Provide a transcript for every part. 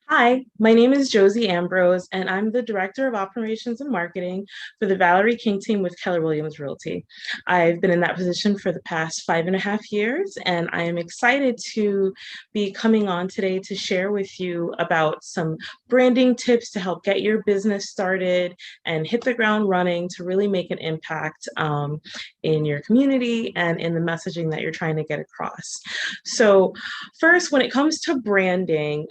Hi, my name is Josie Ambroise, and I'm the Director of Operations and Marketing for the Valerie King team with Keller Williams Realty. I've been in that position for the past 5.5 years, and I am excited to be coming on today to share with you about some branding tips to help get your business started and hit the ground running to really make an impact in your community and in the messaging that you're trying to get across. So, first, when it comes to branding,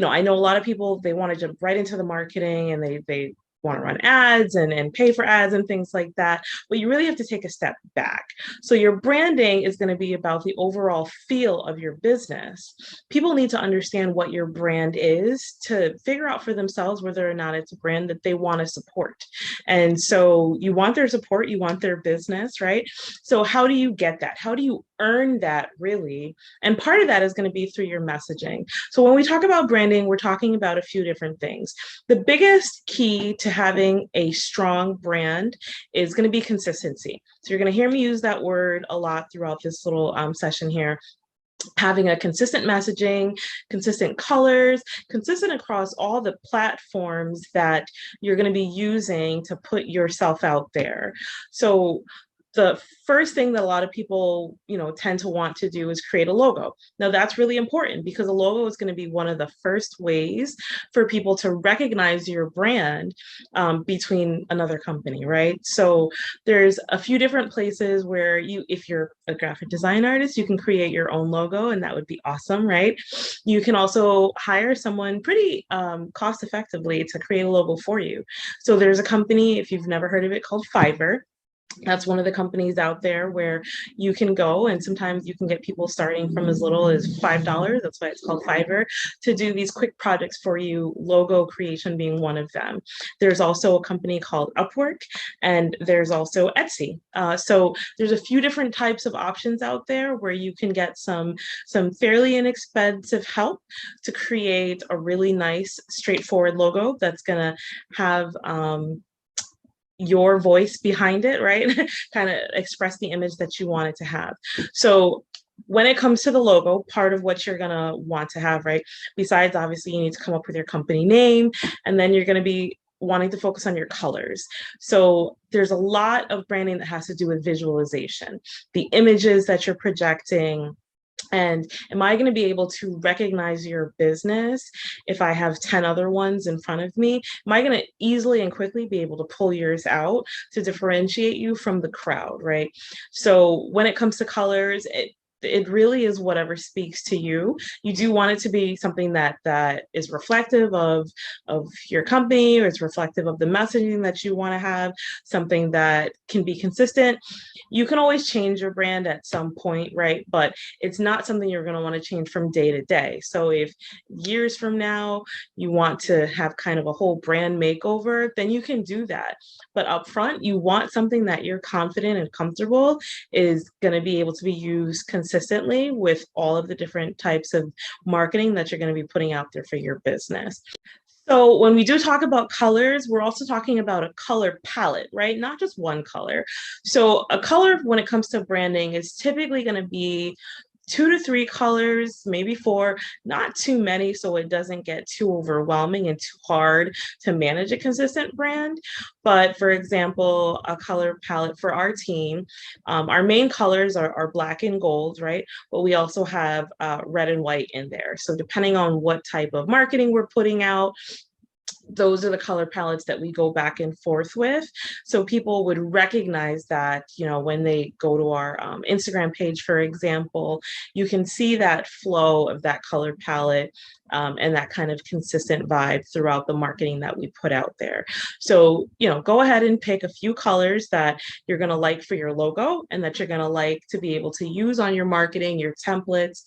I know a lot of people, they want to jump right into the marketing and they want to run ads and pay for ads and things like that. But you really have to take a step back. So your branding is going to be about the overall feel of your business. People need to understand what your brand is to figure out for themselves whether or not it's a brand that they want to support. And so you want their support, you want their business, right? So how do you get that? How do you earn that really? And part of that is going to be through your messaging. So when we talk about branding, we're talking about a few different things. The biggest key to having a strong brand is going to be consistency. So you're going to hear me use that word a lot throughout this little session here. Having a consistent messaging, consistent colors, consistent across all the platforms that you're going to be using to put yourself out there. So the first thing that a lot of people, tend to want to do is create a logo. Now that's really important because a logo is going to be one of the first ways for people to recognize your brand between another company, right? So there's a few different places where if you're a graphic design artist, you can create your own logo, and that would be awesome, right? You can also hire someone pretty cost effectively to create a logo for you. So there's a company, if you've never heard of it, called Fiverr. That's one of the companies out there where you can go, and sometimes you can get people starting from as little as $5. That's why it's called Fiverr, to do these quick projects for you, logo creation being one of them. There's also a company called Upwork, and there's also Etsy. So there's a few different types of options out there where you can get some fairly inexpensive help to create a really nice, straightforward logo that's going to have your voice behind it, right? Kind of express the image that you want it to have. So when it comes to the logo, part of what you're going to want to have, right? Besides, obviously, you need to come up with your company name, and then you're going to be wanting to focus on your colors. So there's a lot of branding that has to do with visualization, the images that you're projecting. And am I going to be able to recognize your business if I have 10 other ones in front of me? Am I going to easily and quickly be able to pull yours out to differentiate you from the crowd, right? So when it comes to colors, it really is whatever speaks to you. You do want it to be something that is reflective of your company, or it's reflective of the messaging that you want to have, something that can be consistent. You can always change your brand at some point, right? But it's not something you're going to want to change from day to day. So if years from now you want to have kind of a whole brand makeover, then you can do that. But upfront, you want something that you're confident and comfortable is going to be able to be used consistently with all of the different types of marketing that you're going to be putting out there for your business. So when we do talk about colors, we're also talking about a color palette, right? Not just one color. So a color, when it comes to branding, is typically going to be 2 to 3 colors, maybe four, not too many, so it doesn't get too overwhelming and too hard to manage a consistent brand. But for example, a color palette for our team, our main colors are black and gold, right? But we also have red and white in there. So depending on what type of marketing we're putting out, those are the color palettes that we go back and forth with. So people would recognize that, when they go to our Instagram page, for example, you can see that flow of that color palette and that kind of consistent vibe throughout the marketing that we put out there. So, go ahead and pick a few colors that you're going to like for your logo and that you're going to like to be able to use on your marketing, your templates,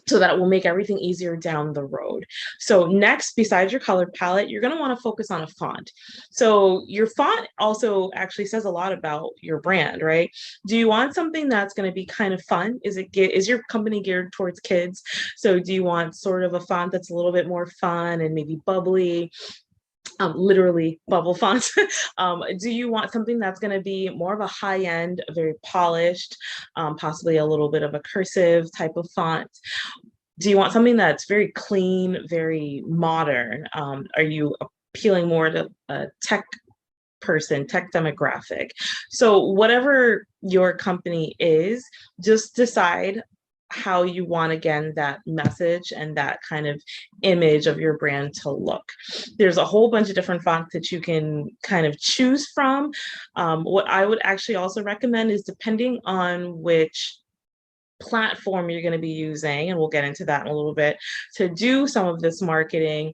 so that it will make everything easier down the road. So next, besides your color palette, you're going to want to focus on a font. So your font also actually says a lot about your brand, right? Do you want something that's going to be kind of fun? Is your company geared towards kids? So do you want sort of a font that's a little bit more fun and maybe bubbly? Literally bubble fonts. Do you want something that's going to be more of a high end, very polished, possibly a little bit of a cursive type of font? Do you want something that's very clean, very modern? Are you appealing more to a tech person, tech demographic? So, whatever your company is, just decide how you want, again, that message and that kind of image of your brand to look. There's a whole bunch of different fonts that you can kind of choose from. What I would actually also recommend is, depending on which platform you're going to be using, and we'll get into that in a little bit, to do some of this marketing,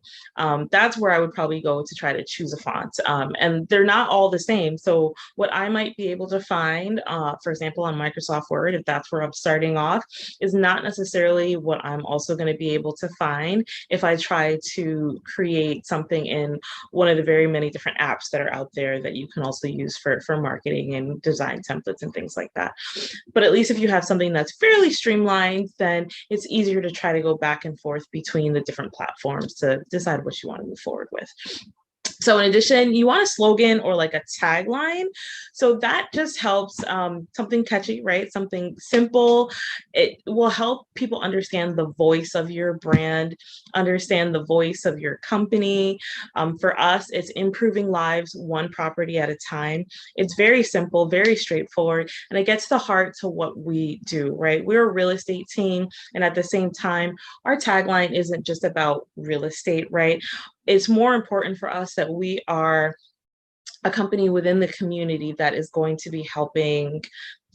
that's where I would probably go to try to choose a font. And they're not all the same. So what I might be able to find, for example, on Microsoft Word, if that's where I'm starting off, is not necessarily what I'm also going to be able to find if I try to create something in one of the very many different apps that are out there that you can also use for marketing and design templates and things like that. But at least if you have something that's fairly streamlined, then it's easier to try to go back and forth between the different platforms to decide what you want to move forward with. So in addition, you want a slogan or like a tagline. So that just helps, something catchy, right? Something simple. It will help people understand the voice of your brand, understand the voice of your company. For us, it's improving lives one property at a time. It's very simple, very straightforward, and it gets the heart to what we do, right? We're a real estate team. And at the same time, our tagline isn't just about real estate, right? It's more important for us that we are a company within the community that is going to be helping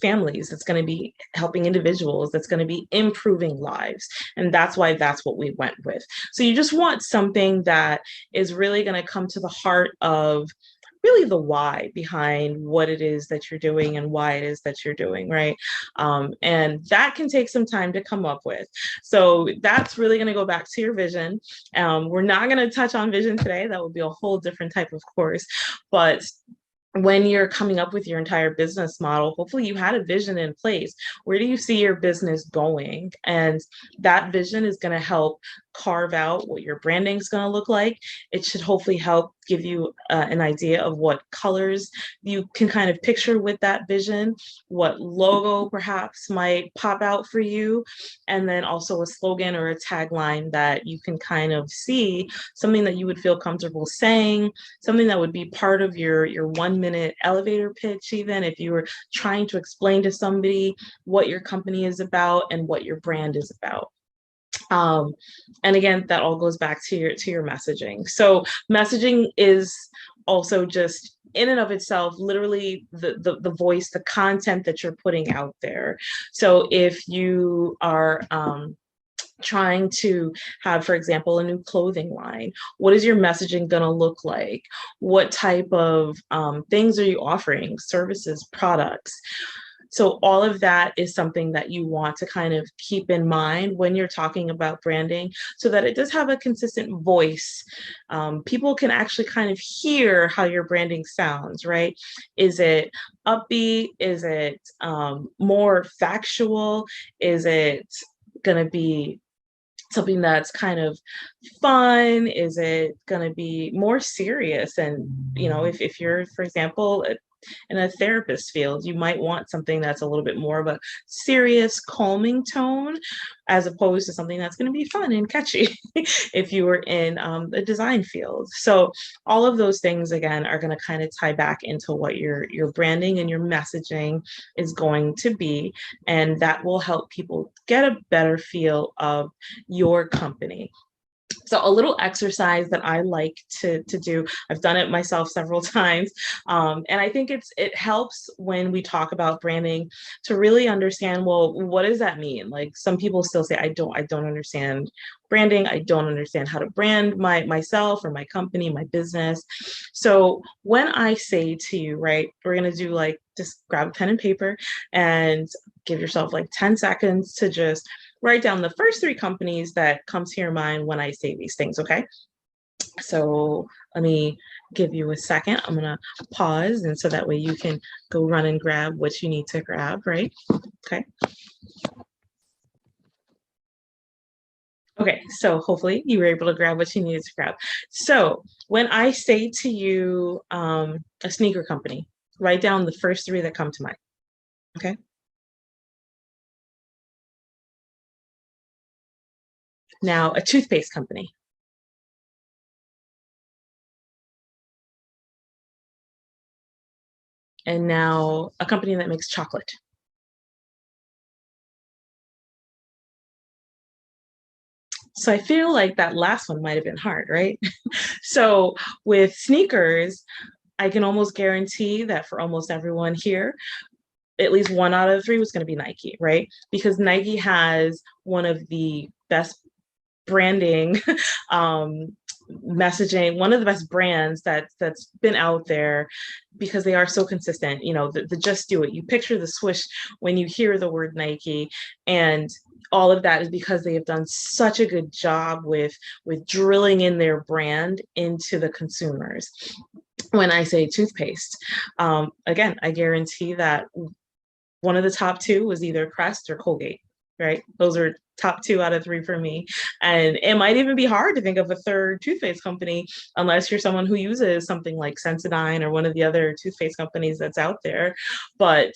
families, that's going to be helping individuals, that's going to be improving lives. And that's why that's what we went with. So you just want something that is really going to come to the heart of really the why behind what it is that you're doing and why it is that you're doing, right? And that can take some time to come up with. So that's really going to go back to your vision. We're not going to touch on vision today. That would be a whole different type of course. But when you're coming up with your entire business model, hopefully you had a vision in place. Where do you see your business going? And that vision is going to help carve out what your branding is going to look like. It should hopefully help give you an idea of what colors you can kind of picture with that vision, what logo perhaps might pop out for you, and then also a slogan or a tagline that you can kind of see, something that you would feel comfortable saying, something that would be part of your 1 minute elevator pitch, even if you were trying to explain to somebody what your company is about and what your brand is about. And again, that all goes back to your messaging. So messaging is also just in and of itself, literally the voice, the content that you're putting out there. So if you are trying to have, for example, a new clothing line, what is your messaging going to look like? What type of things are you offering? Services, products? So all of that is something that you want to kind of keep in mind when you're talking about branding, so that it does have a consistent voice. People can actually kind of hear how your branding sounds, right? Is it upbeat? Is it more factual? Is it going to be something that's kind of fun? Is it going to be more serious? And, if you're, for example, in a therapist field, you might want something that's a little bit more of a serious, calming tone, as opposed to something that's going to be fun and catchy if you were in the design field. So all of those things, again, are going to kind of tie back into what your branding and your messaging is going to be. And that will help people get a better feel of your company. So a little exercise that I like to do, I've done it myself several times, and I think it helps when we talk about branding to really understand, well, what does that mean? Like, some people still say, I don't understand branding. I don't understand how to brand myself or my company, my business. So when I say to you, right, we're gonna do, like, just grab a pen and paper and give yourself like 10 seconds to just write down the first three companies that come to your mind when I say these things, okay? So let me give you a second. I'm gonna pause, and so that way you can go run and grab what you need to grab, right? Okay. Okay, so hopefully you were able to grab what you needed to grab. So when I say to you, a sneaker company, write down the first three that come to mind, okay? Now, a toothpaste company. And now a company that makes chocolate. So I feel like that last one might have been hard, right? So with sneakers, I can almost guarantee that for almost everyone here, at least one out of three was going to be Nike, right? Because Nike has one of the best branding, um, messaging, one of the best brands that's been out there because they are so consistent. You know, the just do it. You picture the swoosh when you hear the word Nike, and all of that is because they have done such a good job with drilling in their brand into the consumers. When I say toothpaste, again, I guarantee that one of the top two was either Crest or Colgate, right? Those are top two out of three for me. And it might even be hard to think of a third toothpaste company unless you're someone who uses something like Sensodyne or one of the other toothpaste companies that's out there. But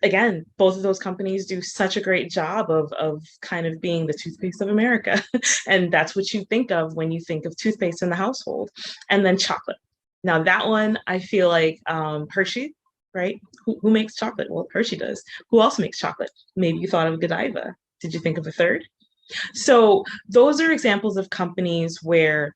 again, both of those companies do such a great job of kind of being the toothpaste of America. And that's what you think of when you think of toothpaste in the household. And then chocolate. Now that one, I feel like Hershey, right? Who makes chocolate? Well, Hershey does. Who else makes chocolate? Maybe you thought of Godiva. Did you think of a third? So those are examples of companies where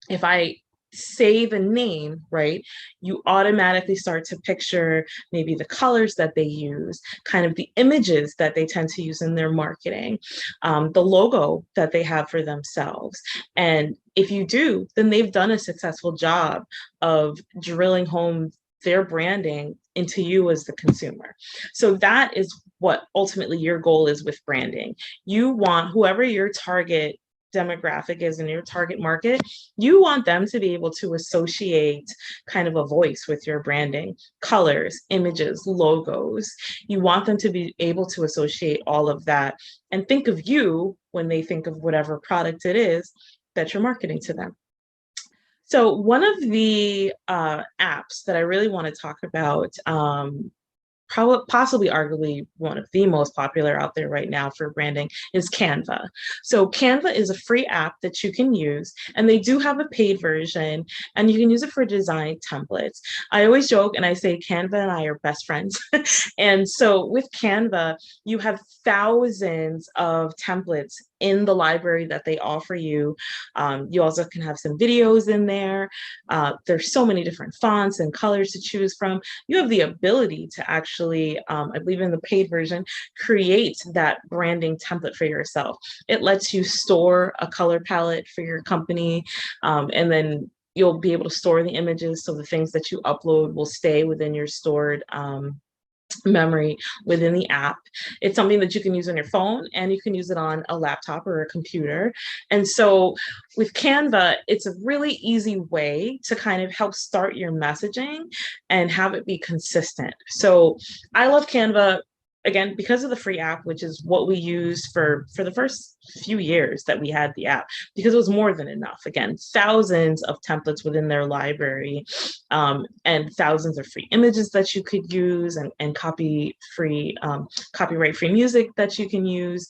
if I say the name, right, you automatically start to picture maybe the colors that they use, kind of the images that they tend to use in their marketing, the logo that they have for themselves. And if you do, then they've done a successful job of drilling home their branding into you as the consumer. So that is what ultimately your goal is with branding. You want whoever your target demographic is in your target market, you want them to be able to associate kind of a voice with your branding, colors, images, logos. You want them to be able to associate all of that and think of you when they think of whatever product it is that you're marketing to them. So one of the apps that I really want to talk about, probably possibly arguably one of the most popular out there right now for branding is Canva. So Canva is a free app that you can use, and they do have a paid version, and you can use it for design templates. I always joke and I say Canva and I are best friends. And so with Canva, you have thousands of templates in the library that they offer you. You also can have some videos in there. There's so many different fonts and colors to choose from. You have the ability to actually, I believe in the paid version, create that branding template for yourself. It lets you store a color palette for your company, and then you'll be able to store the images so the things that you upload will stay within your stored memory within the app. It's something that you can use on your phone, and you can use it on a laptop or a computer. And so with Canva, it's a really easy way to kind of help start your messaging and have it be consistent. So I love Canva, again, because of the free app, which is what we used for the first few years that we had the app, because it was more than enough. Again, thousands of templates within their library, and thousands of free images that you could use, and copyright free music that you can use.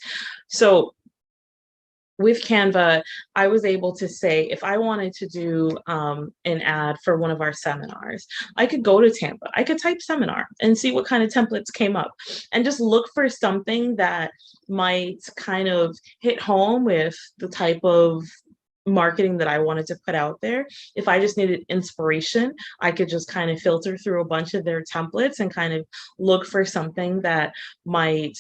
So with Canva, I was able to say, if I wanted to do an ad for one of our seminars, I could go to Canva, I could type seminar and see what kind of templates came up and just look for something that might kind of hit home with the type of marketing that I wanted to put out there. If I just needed inspiration, I could just kind of filter through a bunch of their templates and kind of look for something that might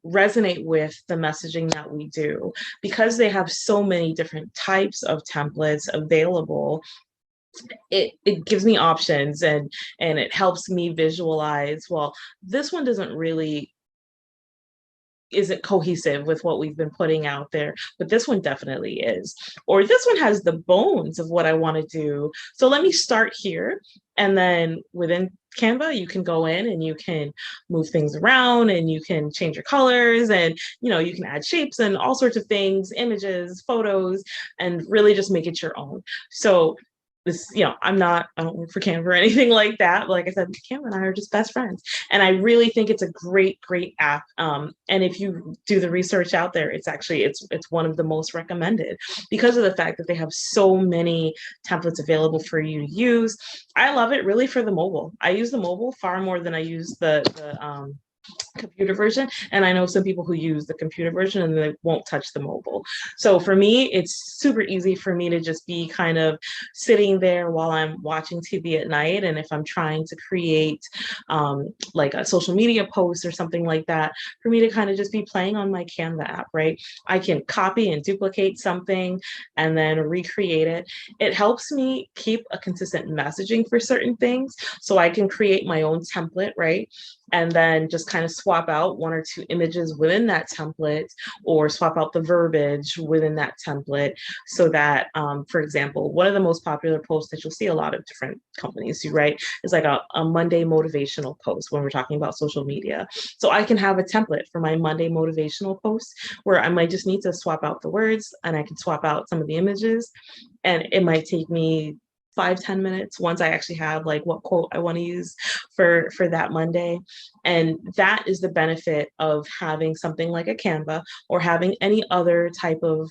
resonate with the messaging that we do. Because they have so many different types of templates available, it gives me options, and it helps me visualize, well, this one doesn't really isn't cohesive with what we've been putting out there, but this one definitely is. Or this one has the bones of what I want to do. So let me start here. And then within Canva, you can go in and you can move things around, and you can change your colors, and you can add shapes and all sorts of things, images, photos, and really just make it your own. So this, I don't work for Canva or anything like that. But like I said, Canva and I are just best friends. And I really think it's a great, great app. And if you do the research out there, it's one of the most recommended because of the fact that they have so many templates available for you to use. I love it really for the mobile. I use the mobile far more than I use the computer version. And I know some people who use the computer version and they won't touch the mobile. So for me, it's super easy for me to just be kind of sitting there while I'm watching TV at night. And if I'm trying to create like a social media post or something like that, for me to kind of just be playing on my Canva app, right? I can copy and duplicate something and then recreate it. It helps me keep a consistent messaging for certain things. So I can create my own template, right? And then just kind of swap out one or two images within that template or swap out the verbiage within that template so that, for example, one of the most popular posts that you'll see a lot of different companies do, right, is like a Monday motivational post when we're talking about social media. So I can have a template for my Monday motivational post where I might just need to swap out the words and I can swap out some of the images. And it might take me 5-10 minutes once I actually have like what quote I want to use for that Monday. And that is the benefit of having something like a Canva or having any other type of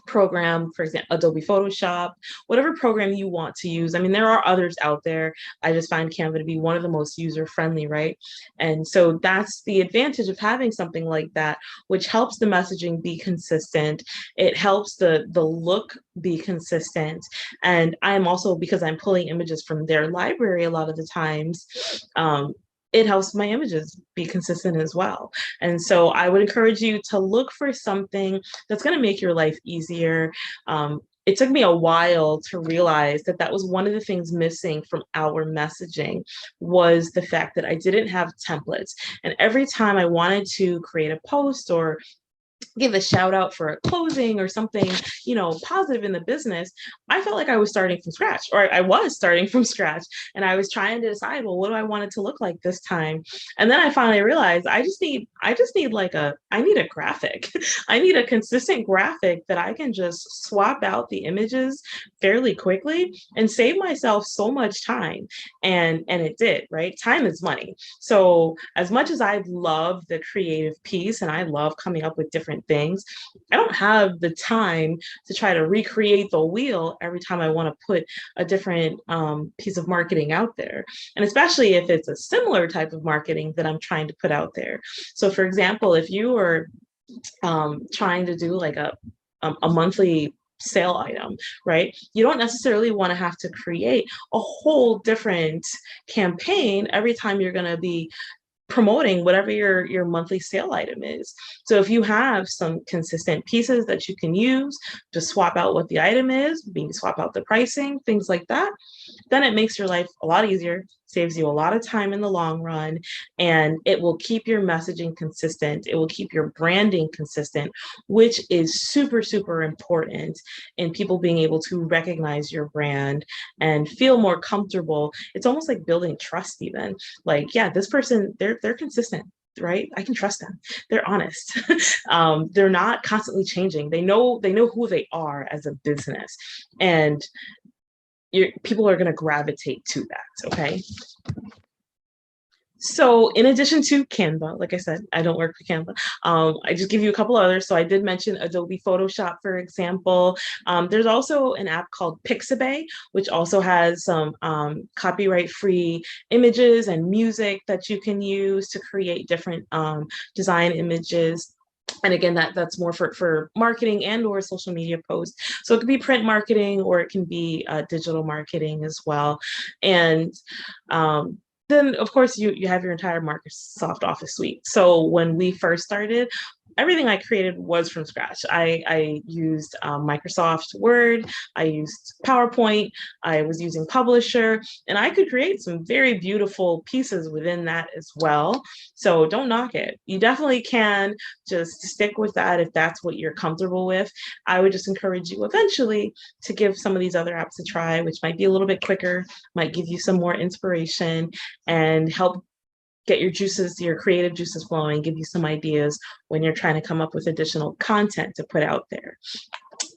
program, for example, Adobe Photoshop, whatever program you want to use. I mean, there are others out there. I just find Canva to be one of the most user-friendly, right? And so that's the advantage of having something like that, which helps the messaging be consistent. It helps the look be consistent. And I'm also, because I'm pulling images from their library a lot of the times, it helps my images be consistent as well. And so I would encourage you to look for something that's going to make your life easier. It took me a while to realize that that was one of the things missing from our messaging was the fact that I didn't have templates. And every time I wanted to create a post or give a shout out for a closing or something, positive in the business, I felt like I was starting from scratch, or I was starting from scratch. And I was trying to decide, well, what do I want it to look like this time? And then I finally realized I need a graphic. I need a consistent graphic that I can just swap out the images fairly quickly and save myself so much time. And it did, right? Time is money. So as much as I love the creative piece and I love coming up with different things, I don't have the time to try to recreate the wheel every time I want to put a different piece of marketing out there. And especially if it's a similar type of marketing that I'm trying to put out there. So for example, if you were trying to do like a monthly sale item, right? You don't necessarily want to have to create a whole different campaign every time you're going to be promoting whatever your monthly sale item is. So if you have some consistent pieces that you can use to swap out what the item is, maybe swap out the pricing, things like that, then it makes your life a lot easier, saves you a lot of time in the long run, and it will keep your messaging consistent. It will keep your branding consistent, which is super, super important in people being able to recognize your brand and feel more comfortable. It's almost like building trust even. Like, yeah, this person, they're consistent, right? I can trust them. They're honest. They're not constantly changing. They know who they are as a business. And people are going to gravitate to that. Okay. So in addition to Canva, like I said, I don't work for Canva. I just give you a couple others. So I did mention Adobe Photoshop, for example. There's also an app called Pixabay, which also has some copyright-free images and music that you can use to create different design images. And again, that's more for marketing and or social media posts. So it could be print marketing or it can be digital marketing as well. And then of course you have your entire Microsoft Office suite. So when we first started, everything I created was from scratch. I used Microsoft Word, I used PowerPoint, I was using Publisher, and I could create some very beautiful pieces within that as well. So don't knock it. You definitely can just stick with that if that's what you're comfortable with. I would just encourage you eventually to give some of these other apps a try, which might be a little bit quicker, might give you some more inspiration and help get your creative juices flowing, give you some ideas when you're trying to come up with additional content to put out there.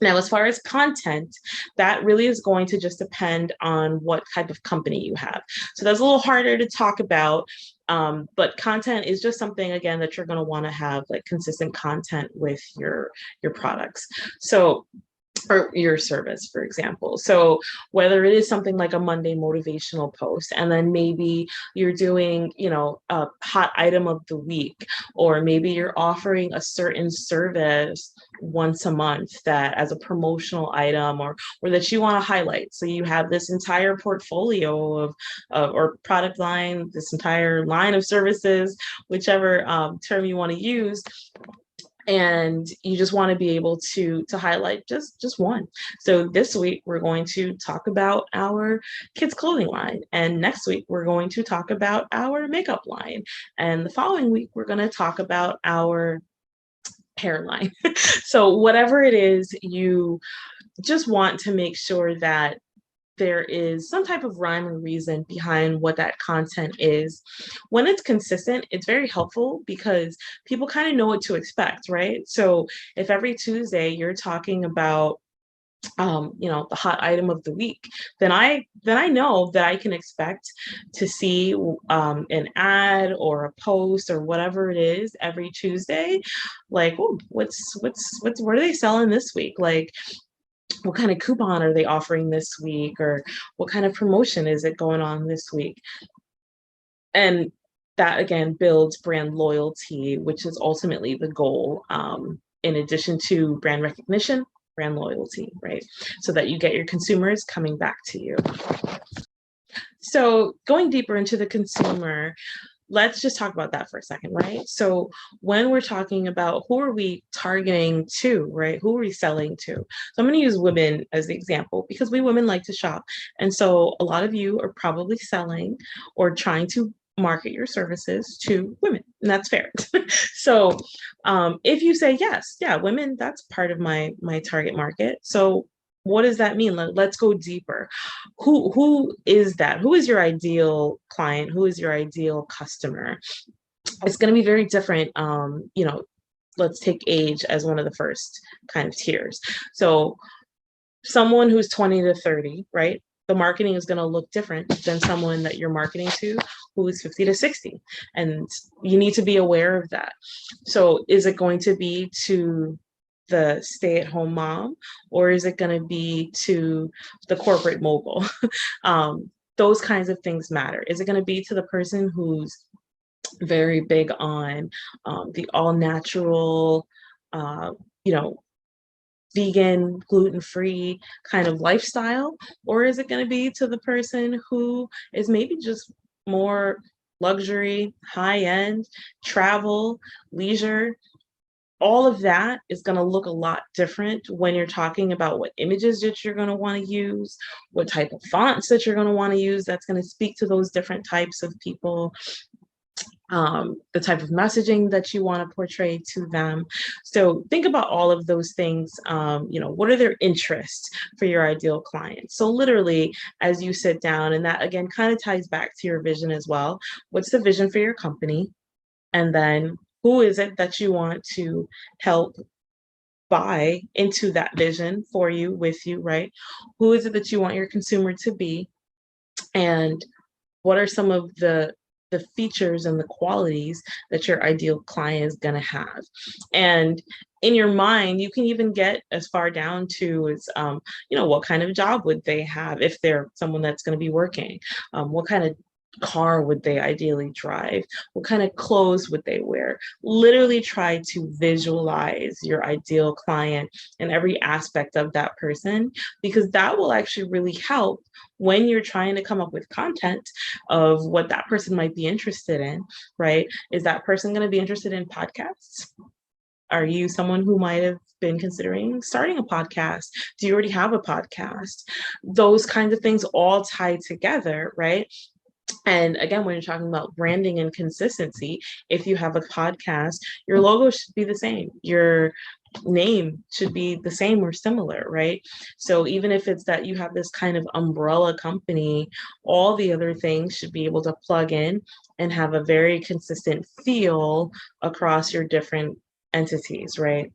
Now, as far as content, that really is going to just depend on what type of company you have. So that's a little harder to talk about. But content is just something, again, that you're going to want to have like consistent content with your products. So or your service, for example. So whether it is something like a Monday motivational post, and then maybe you're doing, a hot item of the week, or maybe you're offering a certain service once a month that as a promotional item or that you want to highlight. So you have this entire portfolio of or product line, this entire line of services, whichever term you want to use, and you just want to be able to highlight just one. So this week we're going to talk about our kids clothing line, and next week we're going to talk about our makeup line, and the following week we're going to talk about our hair line. So whatever it is, you just want to make sure that there is some type of rhyme or reason behind what that content is. When it's consistent, it's very helpful because people kind of know what to expect, right? So if every Tuesday you're talking about the hot item of the week, then I know that I can expect to see an ad or a post or whatever it is every Tuesday. Like, oh, what are they selling this week? Like, what kind of coupon are they offering this week, or what kind of promotion is it going on this week? And that again builds brand loyalty, which is ultimately the goal, in addition to brand recognition, brand loyalty, right? So that you get your consumers coming back to you. So going deeper into the consumer, let's just talk about that for a second, right? So when we're talking about who are we targeting to, right? Who are we selling to? So I'm going to use women as the example because we women like to shop. And so a lot of you are probably selling or trying to market your services to women, and that's fair. So if you say, yes, yeah, women, that's part of my target market. So what does that mean? Let's go deeper. Who is that? Who is your ideal client? Who is your ideal customer? It's going to be very different. Let's take age as one of the first kind of tiers. So someone who's 20 to 30, right? The marketing is going to look different than someone that you're marketing to who is 50 to 60. And you need to be aware of that. So is it going to be to the stay-at-home mom, or is it going to be to the corporate mogul? Those kinds of things matter. Is it going to be to the person who's very big on the all-natural, vegan, gluten-free kind of lifestyle? Or is it going to be to the person who is maybe just more luxury, high-end, travel, leisure? All of that is going to look a lot different when you're talking about what images that you're going to want to use, what type of fonts that you're going to want to use that's going to speak to those different types of people, the type of messaging that you want to portray to them. So think about all of those things. What are their interests for your ideal client? So literally, as you sit down, and that again kind of ties back to your vision as well. What's the vision for your company? And then who is it that you want to help buy into that vision for you, with you, right? Who is it that you want your consumer to be? And what are some of the features and the qualities that your ideal client is going to have? And in your mind, you can even get as far down to as, what kind of job would they have if they're someone that's going to be working? What kind of car would they ideally drive? What kind of clothes would they wear? Literally try to visualize your ideal client and every aspect of that person, because that will actually really help when you're trying to come up with content of what that person might be interested in, right? Is that person going to be interested in podcasts? Are you someone who might have been considering starting a podcast? Do you already have a podcast? Those kinds of things all tie together, right? And again, when you're talking about branding and consistency, if you have a podcast, your logo should be the same. Your name should be the same or similar, right? So even if it's that you have this kind of umbrella company, all the other things should be able to plug in and have a very consistent feel across your different entities, right?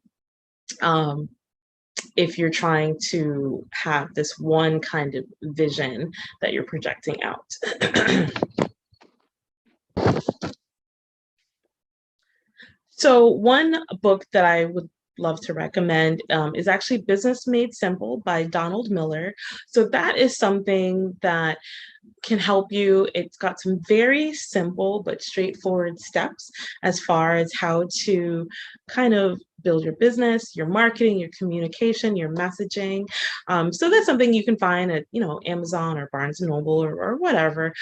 if you're trying to have this one kind of vision that you're projecting out. So one book that I would love to recommend is actually Business Made Simple by Donald Miller. So that is something that can help you. It's got some very simple but straightforward steps as far as how to kind of build your business, your marketing, your communication, your messaging. So that's something you can find at, Amazon or Barnes and Noble or whatever.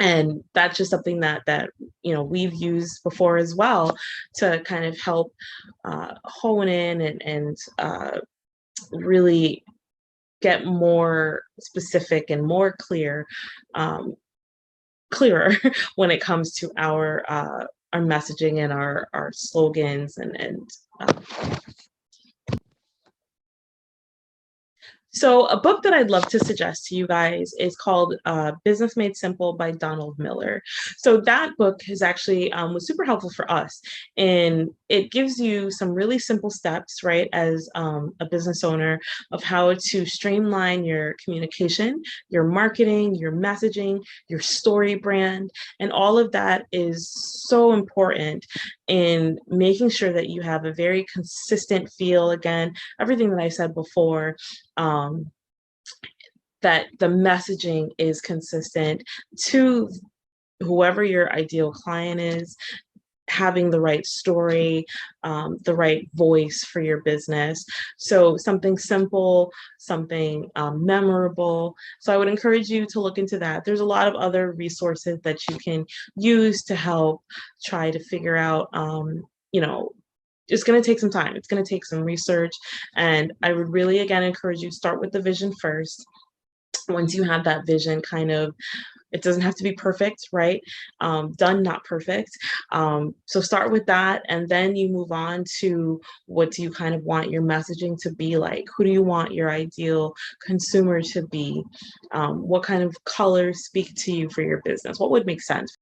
And that's just something that we've used before as well to kind of help hone in and really get more specific and more clearer when it comes to our messaging and our slogans and so a book that I'd love to suggest to you guys is called Business Made Simple by Donald Miller. So that book is actually was super helpful for us, and it gives you some really simple steps, right, as a business owner of how to streamline your communication, your marketing, your messaging, your story brand, and all of that is so important in making sure that you have a very consistent feel. Again, everything that I said before, that the messaging is consistent to whoever your ideal client is, having the right story, the right voice for your business. So something simple, something memorable. So I would encourage you to look into that. There's a lot of other resources that you can use to help try to figure out, it's going to take some time. It's going to take some research. And I would really, again, encourage you start with the vision first. Once you have that vision, it doesn't have to be perfect, right? Done, not perfect. So start with that, and then you move on to what do you kind of want your messaging to be like? Who do you want your ideal consumer to be? What kind of colors speak to you for your business? What would make sense?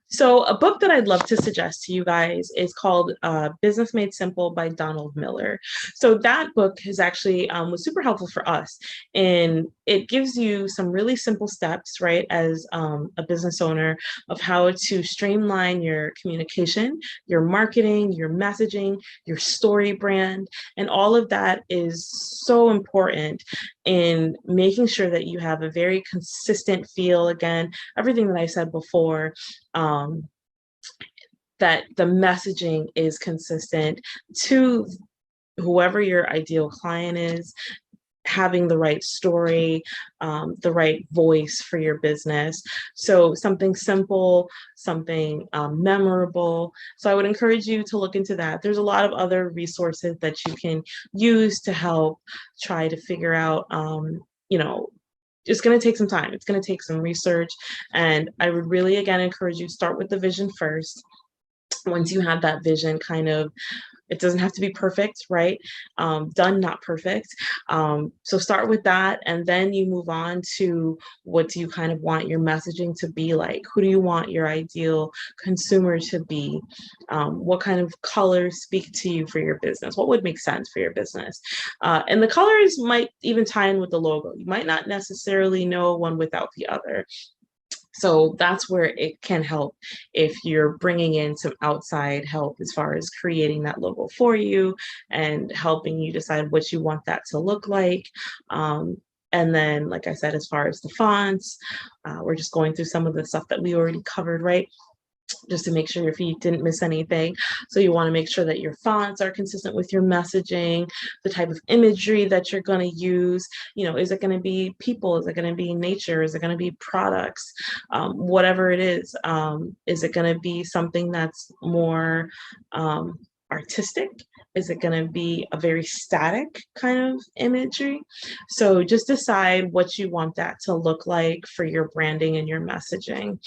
So a book that I'd love to suggest to you guys is called Business Made Simple by Donald Miller. So that book is actually was super helpful for us, and it gives you some really simple steps, right, as a business owner of how to streamline your communication, your marketing, your messaging, your story brand, and all of that is so important in making sure that you have a very consistent feel. Again, everything that I said before, that the messaging is consistent to whoever your ideal client is, having the right story, the right voice for your business. So something simple, something memorable. So I would encourage you to look into that. There's a lot of other resources that you can use to help try to figure out, it's going to take some time. It's going to take some research. And I would really, again, encourage you start with the vision first. Once you have that vision, it doesn't have to be perfect, right? Done, not perfect. So start with that, and then you move on to what do you kind of want your messaging to be like? Who do you want your ideal consumer to be? What kind of colors speak to you for your business? What would make sense for your business? And the colors might even tie in with the logo. You might not necessarily know one without the other. So that's where it can help if you're bringing in some outside help as far as creating that logo for you and helping you decide what you want that to look like. And then, like I said, as far as the fonts, we're just going through some of the stuff that we already covered, right? Just to make sure if you didn't miss anything. So you want to make sure that your fonts are consistent with your messaging, the type of imagery that you're going to use. Is it going to be people? Is it going to be nature? Is it going to be products? Whatever it is it going to be something that's more artistic? Is it going to be a very static kind of imagery? So just decide what you want that to look like for your branding and your messaging.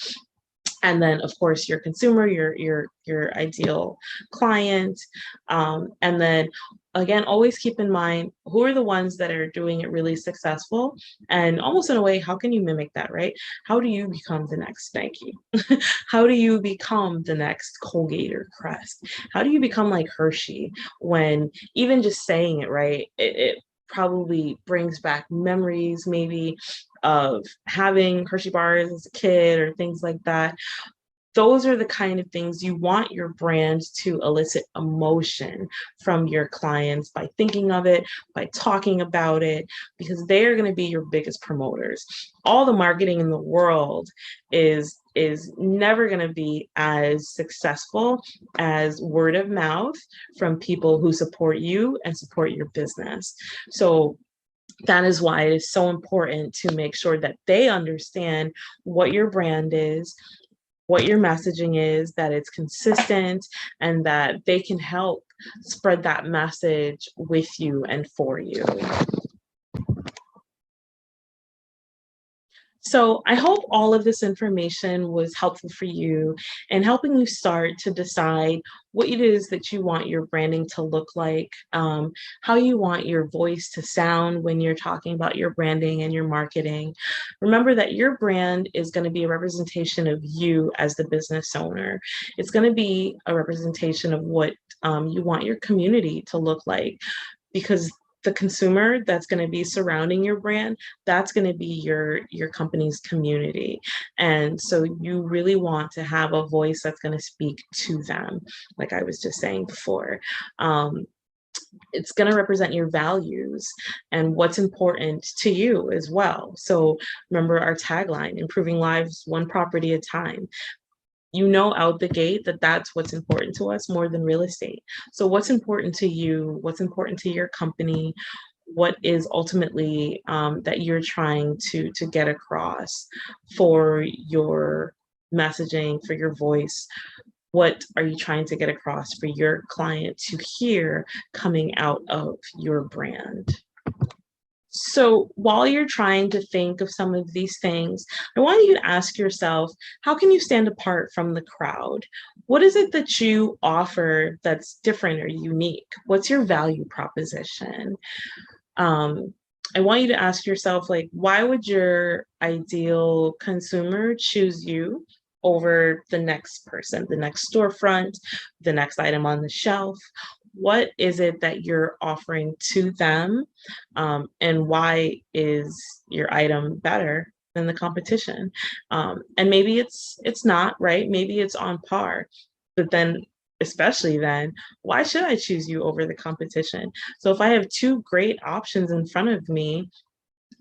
And then, of course, your consumer, your ideal client, and then again, always keep in mind who are the ones that are doing it really successful, and almost in a way, how can you mimic that, right? How do you become the next Nike? How do you become the next Colgate or Crest? How do you become like Hershey? When even just saying it, right, it probably brings back memories maybe of having Hershey bars as a kid or things like that. Those are the kind of things you want your brand to elicit emotion from your clients by thinking of it, by talking about it, because they are going to be your biggest promoters. All the marketing in the world is never going to be as successful as word of mouth from people who support you and support your business. So that is why it is so important to make sure that they understand what your brand is, what your messaging is, that it's consistent, and that they can help spread that message with you and for you. So I hope all of this information was helpful for you and helping you start to decide what it is that you want your branding to look like, how you want your voice to sound when you're talking about your branding and your marketing. Remember that your brand is going to be a representation of you as the business owner. It's going to be a representation of what you want your community to look like, because the consumer that's going to be surrounding your brand, that's going to be your company's community. And so you really want to have a voice that's going to speak to them, like I was just saying before. It's going to represent your values and what's important to you as well. So remember our tagline, improving lives one property at a time. You know out the gate that that's what's important to us more than real estate. So what's important to you? What's important to your company? What is ultimately that you're trying to get across for your messaging, for your voice? What are you trying to get across for your client to hear coming out of your brand? So while you're trying to think of some of these things, I want you to ask yourself, how can you stand apart from the crowd? What is it that you offer that's different or unique? What's your value proposition? I want you to ask yourself, like, why would your ideal consumer choose you over the next person, the next storefront, the next item on the shelf? What is it that you're offering to them? And why is your item better than the competition? And maybe it's not, right? Maybe it's on par. But then, especially then, why should I choose you over the competition? So if I have two great options in front of me,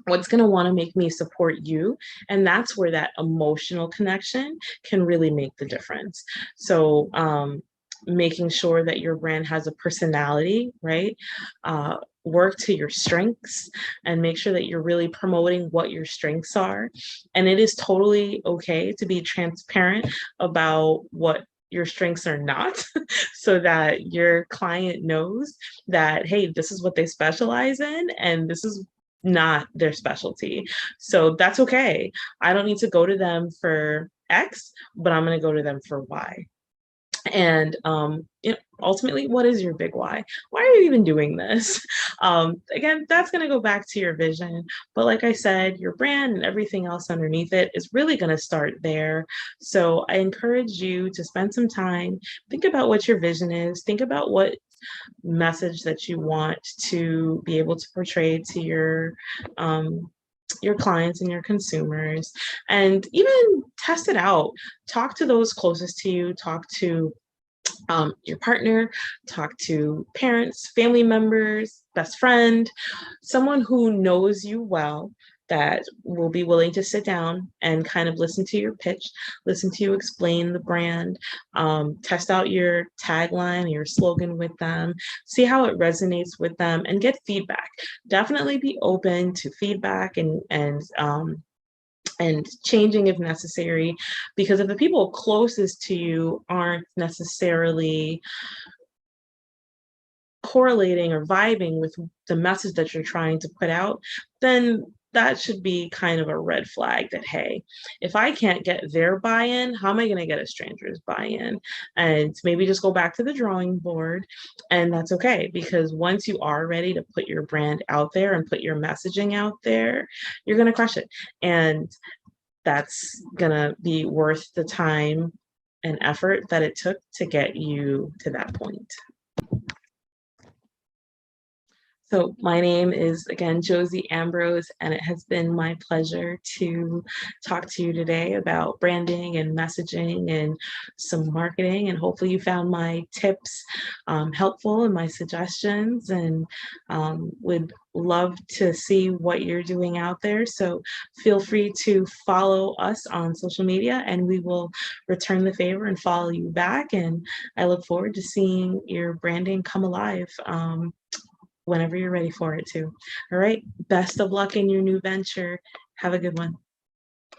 what's going to want to make me support you? And that's where that emotional connection can really make the difference. So making sure that your brand has a personality, right? Work to your strengths and make sure that you're really promoting what your strengths are. And it is totally okay to be transparent about what your strengths are not, so that your client knows that, hey, this is what they specialize in and this is not their specialty. So that's okay. I don't need to go to them for X, but I'm going to go to them for Y. And ultimately, what is your big why? Why are you even doing this? Again, that's going to go back to your vision. But like I said, your brand and everything else underneath it is really going to start there. So I encourage you to spend some time, think about what your vision is, think about what message that you want to be able to portray to your clients and your consumers, and even test it out. Talk to those closest to you, talk to your partner, talk to parents, family members, best friend, someone who knows you well, that will be willing to sit down and kind of listen to your pitch, listen to you explain the brand, test out your tagline, your slogan with them, see how it resonates with them, and get feedback. Definitely be open to feedback and changing if necessary, because if the people closest to you aren't necessarily correlating or vibing with the message that you're trying to put out, then that should be kind of a red flag that, hey, if I can't get their buy-in, how am I going to get a stranger's buy-in? And maybe just go back to the drawing board. And that's okay, because once you are ready to put your brand out there and put your messaging out there, you're going to crush it. And that's going to be worth the time and effort that it took to get you to that point. So my name is, again, Josie Ambrose, and it has been my pleasure to talk to you today about branding and messaging and some marketing. And hopefully you found my tips helpful and my suggestions, and would love to see what you're doing out there. So feel free to follow us on social media, and we will return the favor and follow you back. And I look forward to seeing your branding come alive. Whenever you're ready for it to. All right. Best of luck in your new venture. Have a good one.